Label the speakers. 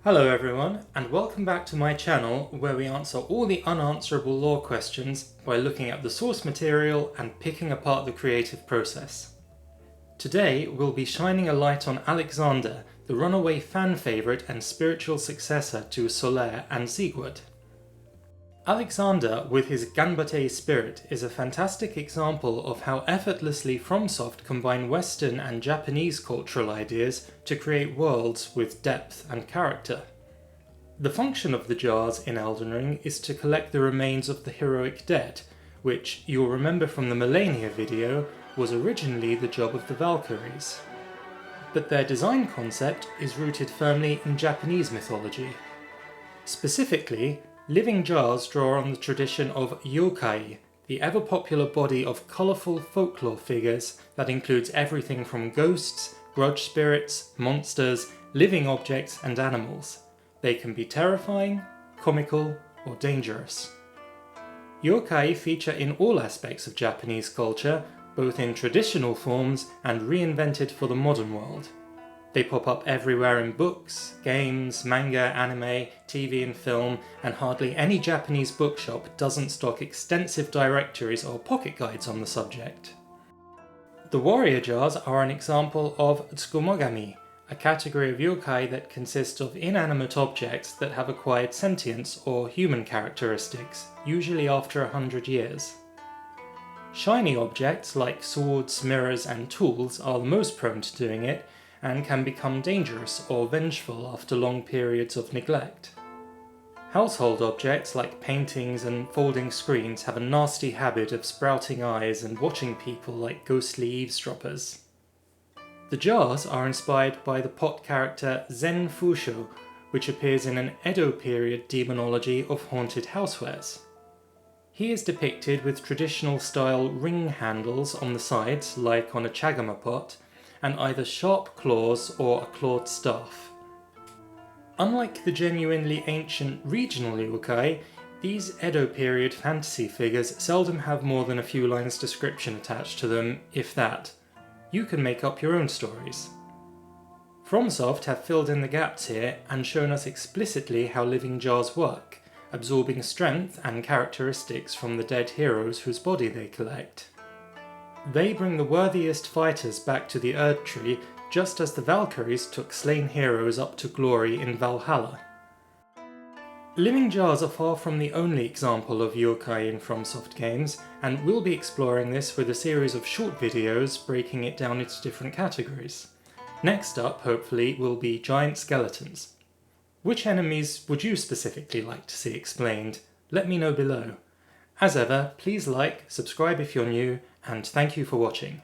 Speaker 1: Hello everyone, and welcome back to my channel where we answer all the unanswerable lore questions by looking at the source material and picking apart the creative process. Today we'll be shining a light on Alexander, the runaway fan favourite and spiritual successor to Solaire and Siegward. Alexander, with his Ganbate spirit, is a fantastic example of how effortlessly FromSoft combine Western and Japanese cultural ideas to create worlds with depth and character. The function of the jars in Elden Ring is to collect the remains of the heroic dead, which, you'll remember from the Millennia video, was originally the job of the Valkyries. But their design concept is rooted firmly in Japanese mythology. Specifically, living jars draw on the tradition of Yokai, the ever-popular body of colourful folklore figures that includes everything from ghosts, grudge spirits, monsters, living objects and animals. They can be terrifying, comical, or dangerous. Yokai feature in all aspects of Japanese culture, both in traditional forms and reinvented for the modern world. They pop up everywhere in books, games, manga, anime, TV and film, and hardly any Japanese bookshop doesn't stock extensive directories or pocket guides on the subject. The warrior jars are an example of Tsukumogami, a category of yokai that consists of inanimate objects that have acquired sentience or human characteristics, usually after 100 years. Shiny objects like swords, mirrors and tools are the most prone to doing it, and can become dangerous or vengeful after long periods of neglect. Household objects like paintings and folding screens have a nasty habit of sprouting eyes and watching people like ghostly eavesdroppers. The jars are inspired by the pot character Zen Fusho, which appears in an Edo period demonology of haunted housewares. He is depicted with traditional style ring handles on the sides like on a chagama pot, and either sharp claws or a clawed staff. Unlike the genuinely ancient regional yokai, these Edo period fantasy figures seldom have more than a few lines description attached to them, if that. You can make up your own stories. FromSoft have filled in the gaps here and shown us explicitly how living jars work, absorbing strength and characteristics from the dead heroes whose body they collect. They bring the worthiest fighters back to the Erd Tree, just as the Valkyries took slain heroes up to glory in Valhalla. Living jars are far from the only example of yokai in FromSoft games, and we'll be exploring this with a series of short videos breaking it down into different categories. Next up, hopefully, will be giant skeletons. Which enemies would you specifically like to see explained? Let me know below. As ever, please like, subscribe if you're new, and thank you for watching.